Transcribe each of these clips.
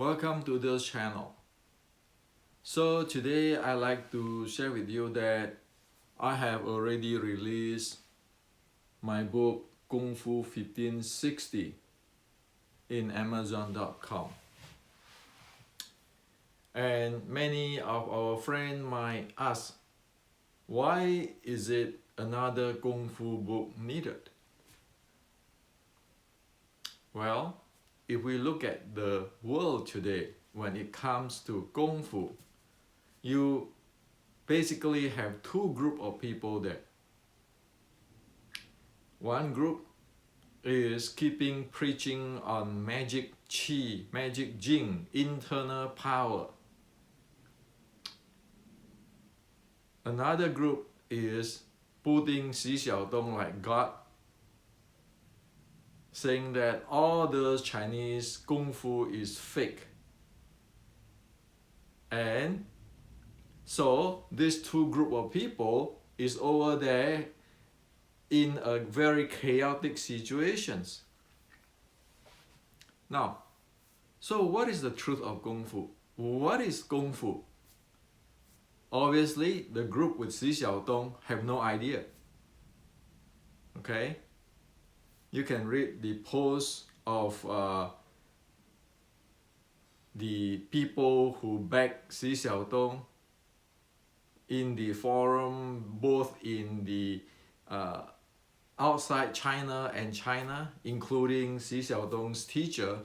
Welcome to this channel. So today I like to share with you that I have already released my book Kung Fu 1560 in Amazon.com. And many of our friends might ask, why is it another Kung Fu book needed? Well, if we look at the world today, when it comes to Kung Fu, you basically have two groups of people there. One group is keeping preaching on magic qi, magic jing, internal power. Another group is putting Xi Xiaodong like God, saying that all those Chinese Kung Fu is fake. And so these two group of people is over there in a very chaotic situations. Now, so what is the truth of Kung Fu? What is Kung Fu? Obviously, the group with Xi Xiaodong have no idea. Okay? You can read the posts of the people who back Xi Xiaodong in the forum, both in the outside China and China, including Xi Xiaodong's teacher,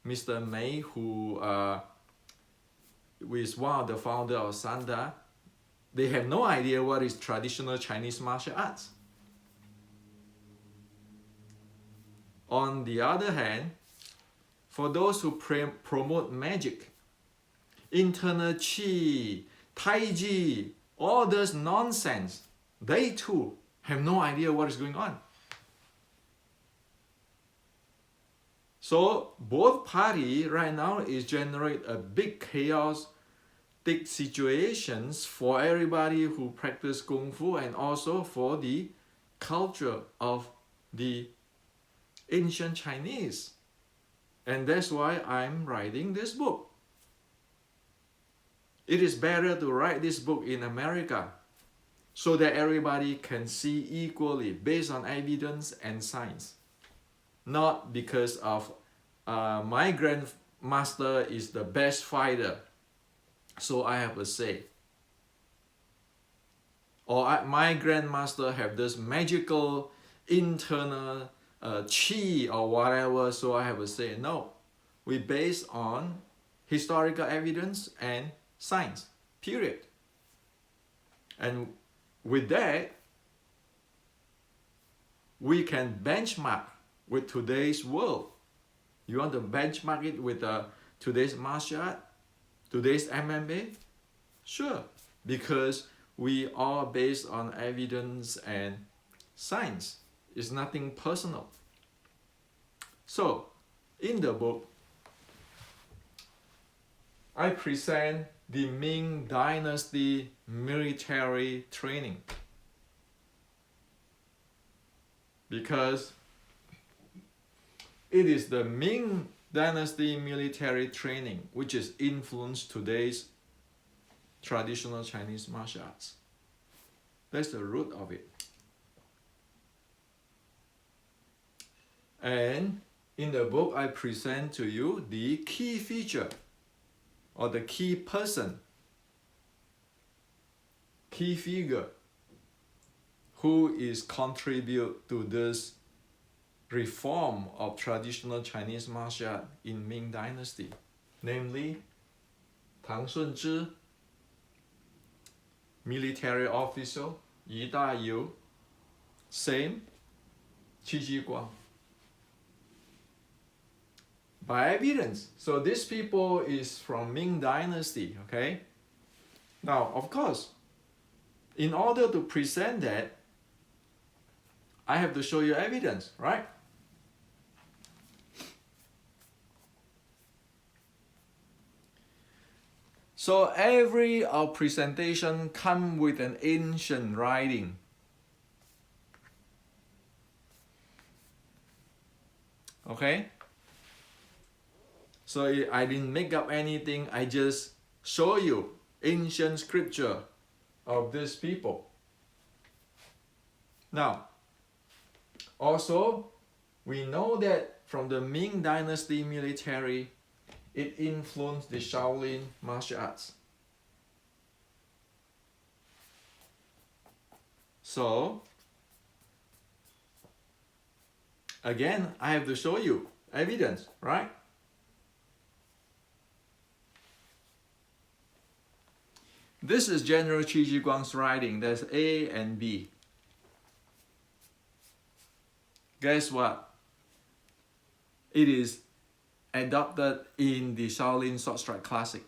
Mr. Mei, who is one of the founder of Sanda. They have no idea what is traditional Chinese martial arts. On the other hand, for those who promote magic, internal qi, taiji, all this nonsense, they too have no idea what is going on. So both parties right now is generate a big chaotic situations for everybody who practice Kung Fu and also for the culture of the ancient Chinese. And that's why I'm writing this book. It is better to write this book in America so that everybody can see equally based on evidence and science. Not because of my grandmaster is the best fighter, so I have a say. Or my grandmaster have this magical internal qi or whatever, so I have a say. No, we base on historical evidence and science, period. And with that, we can benchmark with today's world. You want to benchmark it with today's martial art, today's MMA? Sure, because we are based on evidence and science. It's nothing personal. So, in the book, I present the Ming Dynasty military training. Because it is the Ming Dynasty military training which is influenced today's traditional Chinese martial arts. That's the root of it. And in the book, I present to you the key feature or the key person, key figure who is contribute to this reform of traditional Chinese martial art in Ming Dynasty, namely Tang Shunzhi, military official, Yi Dayu, same, Qi Jiguang. By evidence. So these people is from Ming Dynasty, okay? Now, of course, in order to present that, I have to show you evidence, right? So every presentation come with an ancient writing. Okay? So I didn't make up anything. I just show you ancient scripture of these people. Now, also, we know that from the Ming Dynasty military, it influenced the Shaolin martial arts. So, again, I have to show you evidence, right? This is General Qi Jiguang's writing. There's A and B. Guess what? It is adopted in the Shaolin Sword Strike Classic.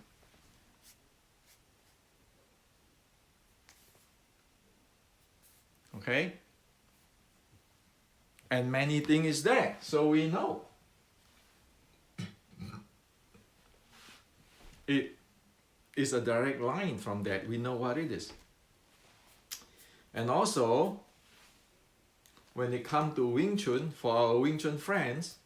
Okay? And many things is there, so we know. It is a direct line from that. We know what it is. And also, when it comes to Wing Chun, for our Wing Chun friends,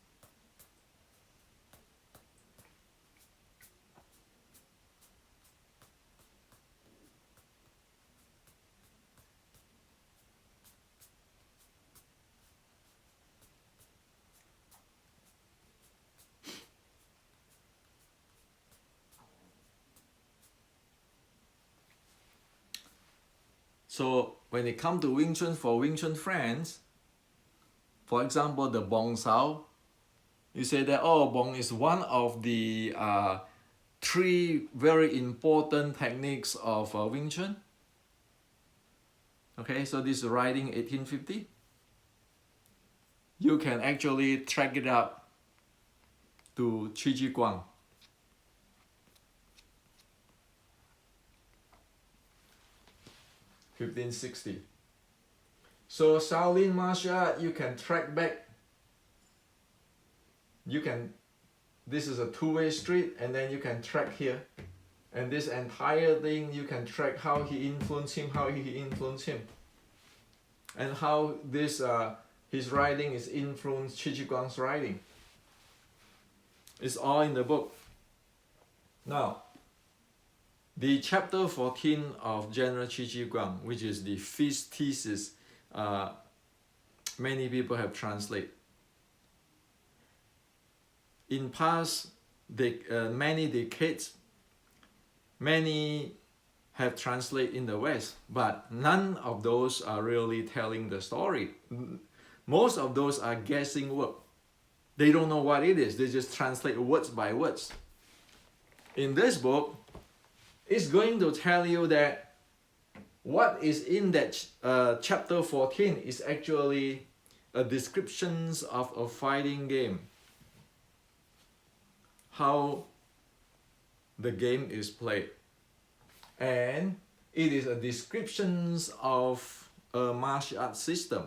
so when it comes to Wing Chun for Wing Chun friends, for example, the Bong Sao, you say that, oh, Bong is one of the 3 very important techniques of Wing Chun. Okay, so this is writing 1850. You can actually track it up to Qi Jiguang. (1560). So Shaolin martial art, you can track back. This is a 2-way street, and then you can track here. And this entire thing, you can track how he influenced him, and how this his writing is influenced Qi Jiguang's writing. It's all in the book. Now, the chapter 14 of General Qi Jiguang, which is the feast thesis, many people have translated. In past many decades, many have translated in the West, but none of those are really telling the story. Most of those are guessing work. They don't know what it is. They just translate words by words. In this book, it's going to tell you that what is in that chapter 14 is actually a description of a fighting game. How the game is played. And it is a description of a martial arts system,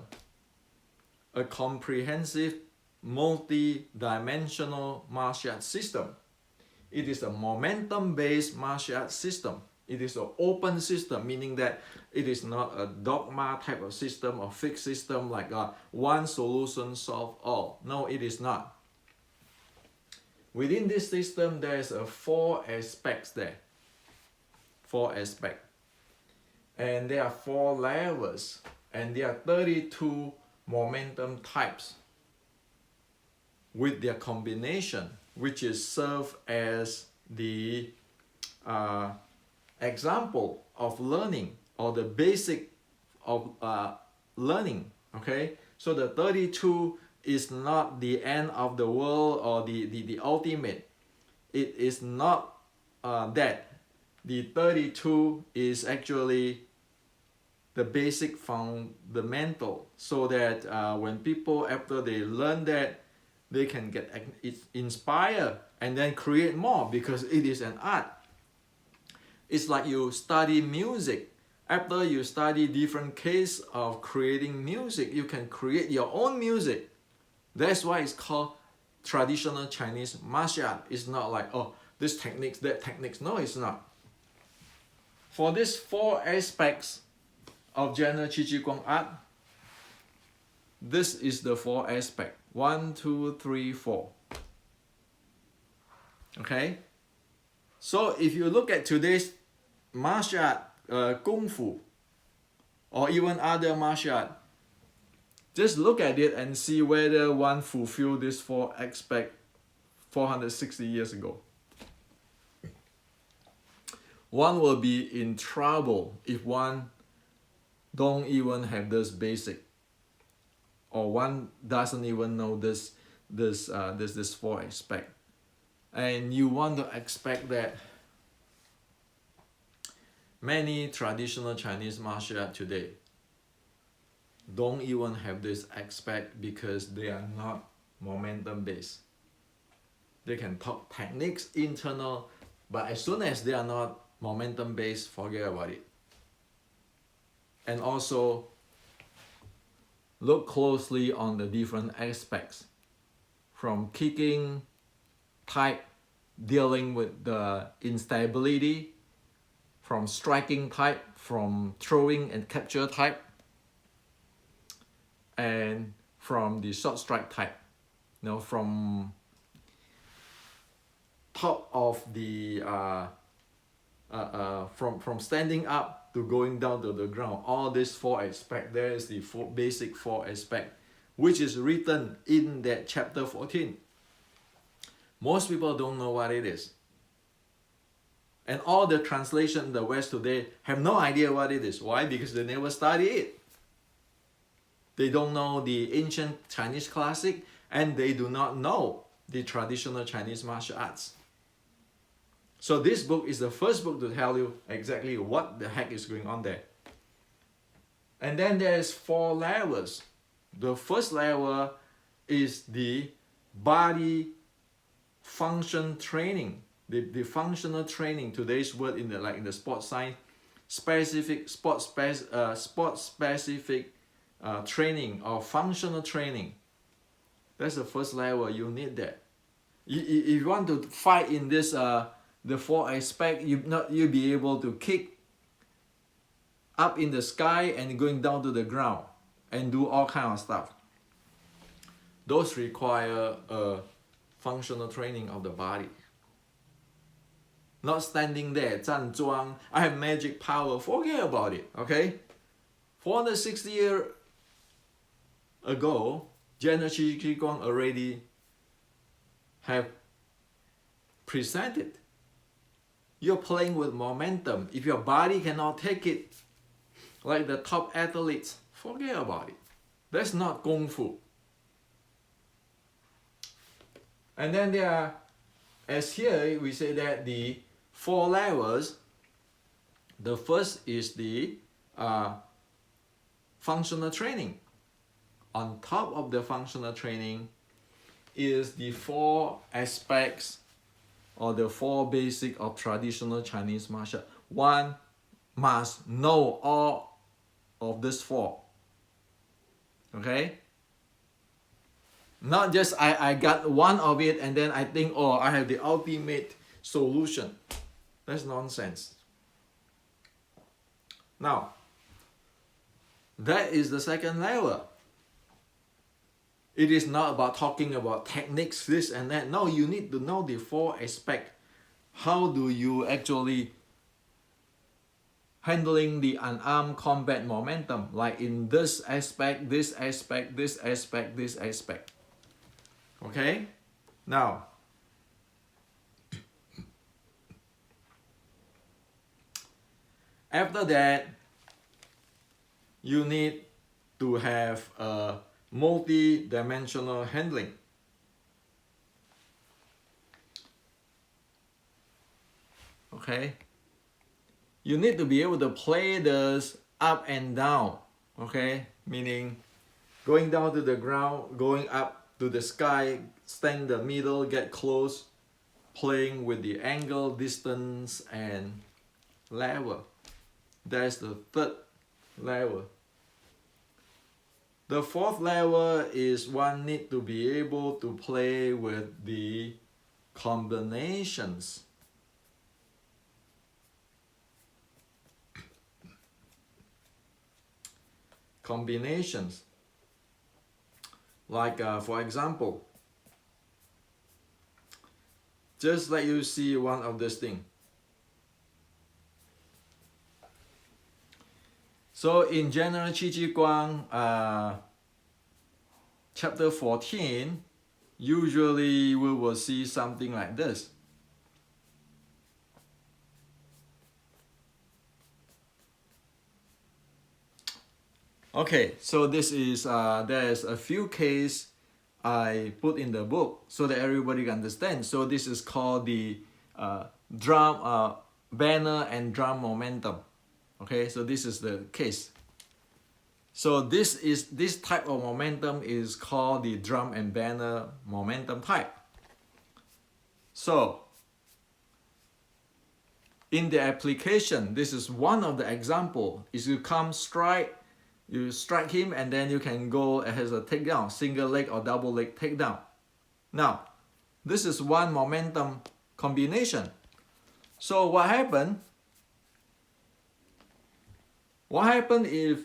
a comprehensive, multi-dimensional martial arts system. It is a momentum-based martial arts system. It is an open system, meaning that it is not a dogma type of system or fixed system like one solution solve all. No, it is not. Within this system, there is 4 aspects there. 4 aspects. And there are 4 levels. And there are 32 momentum types with their combination, which is serve as the example of learning, or the basic of learning. Okay, so the 32 is not the end of the world or the ultimate. It is not that. The 32 is actually the basic fundamental, so that when people, after they learn that, they can get inspired and then create more, because it is an art. It's like you study music. After you study different cases of creating music, you can create your own music. That's why it's called traditional Chinese martial art. It's not like, oh, this techniques, that techniques. No, it's not. For these 4 aspects of General Qi Jiguang art, this is the 4 aspects. 1, 2, 3, 4. Okay? So if you look at today's martial art, Kung Fu, or even other martial art, just look at it and see whether one fulfill this four aspect 460 years ago. One will be in trouble if one don't even have this basic, or one doesn't even know this four aspect, and you want to expect that many traditional Chinese martial art today don't even have this aspect because they are not momentum based. They can talk techniques internal, but as soon as they are not momentum based, forget about it. And also look closely on the different aspects, from kicking type, dealing with the instability, from striking type, from throwing and capture type, and from the short strike type. From top of the from standing up to going down to the ground, all these four aspects, there is the basic four aspect, which is written in that chapter 14. Most people don't know what it is. And all the translation in the West today have no idea what it is. Why? Because they never study it. They don't know the ancient Chinese classic, and they do not know the traditional Chinese martial arts. So this book is the first book to tell you exactly what the heck is going on there. And then there's 4 levels. The first level is the body function training. The functional training, today's word in the sports science, specific specific training or functional training. That's the first level. You need that. If you want to fight in this the 4 aspect, you'll be able to kick up in the sky and going down to the ground and do all kind of stuff. Those require a functional training of the body. Not standing there, 站桩, I have magic power, forget about it, okay? 460 years ago, General Qi Guang already have presented. You're playing with momentum. If your body cannot take it, like the top athletes, forget about it. That's not Kung Fu. And then there are, as here we say that the 4 levels, the first is the functional training. On top of the functional training is the 4 aspects or the 4 basic of traditional Chinese martial art. One must know all of these 4. Okay? Not just I got one of it and then I think, oh, I have the ultimate solution. That's nonsense. Now, that is the second level. It is not about talking about techniques, this and that. No, you need to know the 4 aspects. How do you actually handling the unarmed combat momentum, like in this aspect, this aspect, this aspect, this aspect. Okay? Now, after that, you need to have a multi-dimensional handling. Okay? You need to be able to play this up and down. Okay? Meaning going down to the ground, going up to the sky, stand in the middle, get close, playing with the angle, distance, and level. That's the third level. The 4th level is one need to be able to play with the combinations. Combinations. Like for example, Just let you see one of this thing. So in General Qi Ji Guang, chapter 14, usually we will see something like this. Okay, so this is there's a few cases I put in the book so that everybody can understand. So this is called the drum banner and drum momentum. Okay, so this is the case. So this type of momentum is called the drum and banner momentum type. So in the application, this is one of the example. Is you come strike, you strike him, and then you can go as a takedown, single leg or double leg takedown. Now, this is one momentum combination. So what happened? What happened if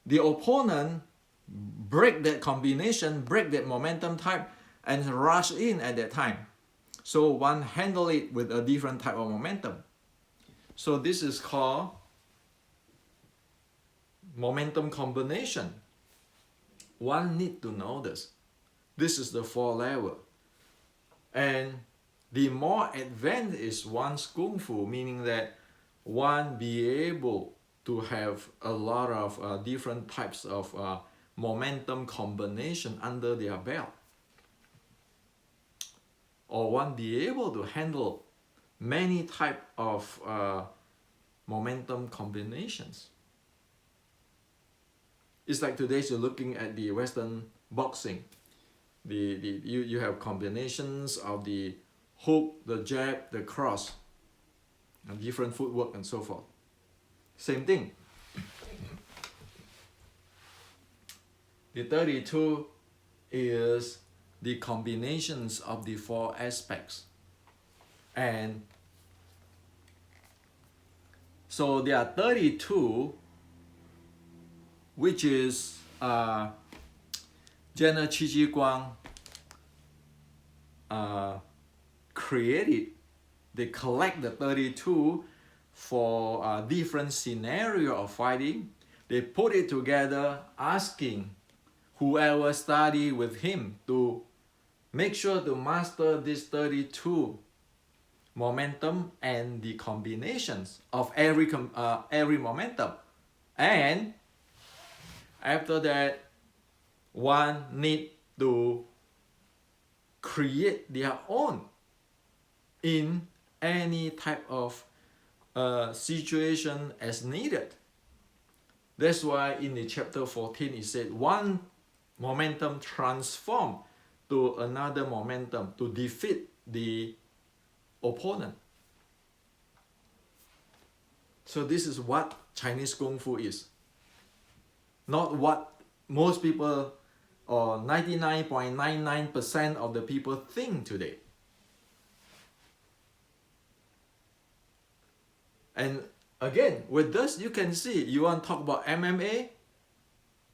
the opponent break that combination, break that momentum type, and rush in at that time? So one handle it with a different type of momentum. So this is called momentum combination. One need to know this. This is the 4 level. And the more advanced is one's Kung Fu, meaning that one be able to have a lot of different types of momentum combination under their belt. Or one be able to handle many type of momentum combinations. It's like today you're looking at the Western boxing. You have combinations of the hook, the jab, the cross, and different footwork and so forth. Same thing. The 32 is the combinations of the 4 aspects. And so there are 32, which is General Qi Ji Guang created. They collect the 32 for different scenario of fighting. They put it together, asking whoever study with him to make sure to master this 32 momentum and the combinations of every momentum. And after that, one need to create their own in any type of situation as needed. That's why in the chapter 14 it said one momentum transform to another momentum to defeat the opponent. So this is what Chinese Kung Fu is. Not what most people or 99.99% of the people think today. And again, with this, you can see, you want to talk about MMA?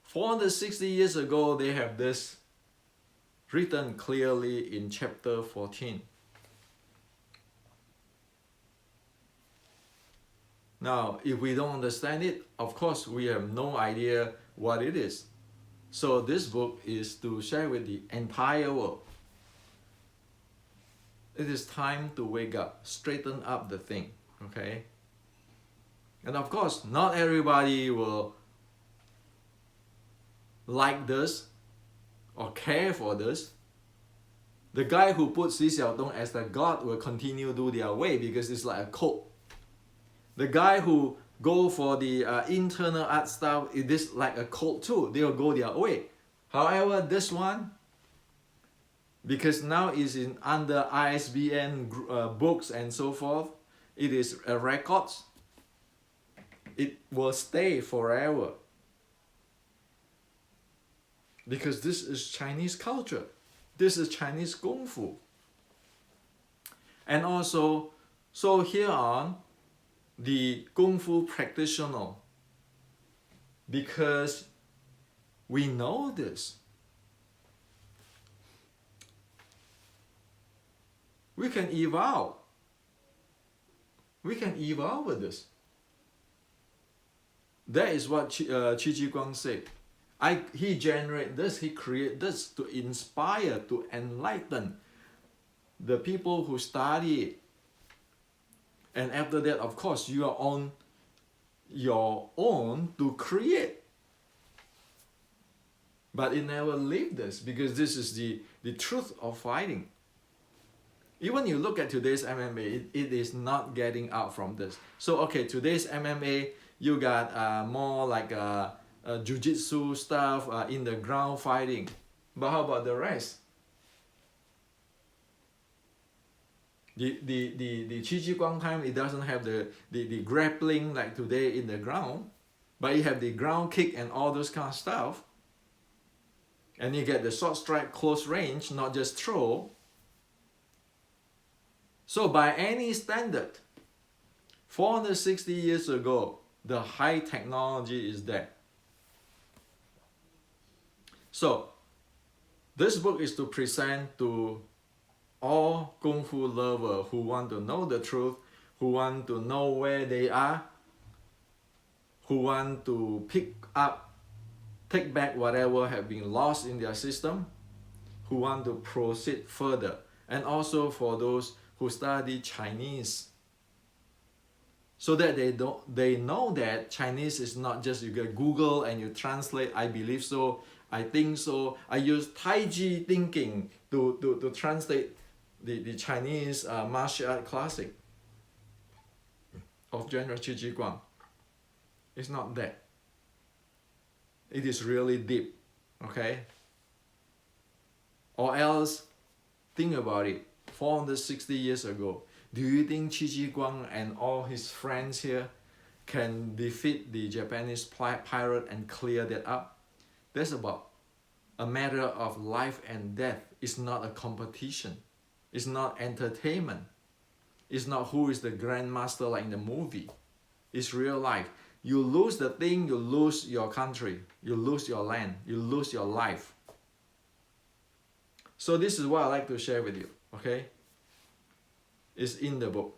460 years ago, they have this written clearly in chapter 14. Now, if we don't understand it, of course, we have no idea what it is. So this book is to share with the entire world. It is time to wake up, straighten up the thing, okay? And of course, not everybody will like this or care for this. The guy who puts Li Xiaotong as the god will continue to do their way because it's like a cult. The guy who go for the internal art style, it is like a cult too. They will go their way. However, this one, because now it's in under ISBN books and so forth, it is records. It will stay forever. Because this is Chinese culture. This is Chinese Kung Fu. And also, so here on, the Kung Fu practitioner, because we know this. We can evolve. We can evolve with this. That is what Qi Ji Guang said. He generate this, he create this to inspire, to enlighten the people who study it. And after that, of course, you are on your own to create. But it never leave this, because this is the truth of fighting. Even you look at today's MMA, it is not getting out from this. So okay, today's MMA, you got more like jiu-jitsu stuff, in the ground fighting. But how about the rest? The Qi Ji Guang time, it doesn't have the grappling like today in the ground, but you have the ground kick and all those kind of stuff. And you get the short strike, close range, not just throw. So by any standard, 460 years ago, the high technology is there. So this book is to present to all Kung Fu lovers who want to know the truth, who want to know where they are, who want to take back whatever have been lost in their system, who want to proceed further, and also for those who study Chinese, so that they know that Chinese is not just you get Google and you translate, I believe so, I think so. I use Taiji thinking to translate the Chinese martial art classic of General Qi Ji Guang. It's not that. It is really deep, okay? Or else, think about it. 460 years ago, do you think Qi Ji Guang and all his friends here can defeat the Japanese pirate and clear that up? That's about a matter of life and death. It's not a competition. It's not entertainment. It's not who is the grandmaster like in the movie. It's real life. You lose the thing, you lose your country, you lose your land, you lose your life. So this is what I like to share with you, okay? It's in the book.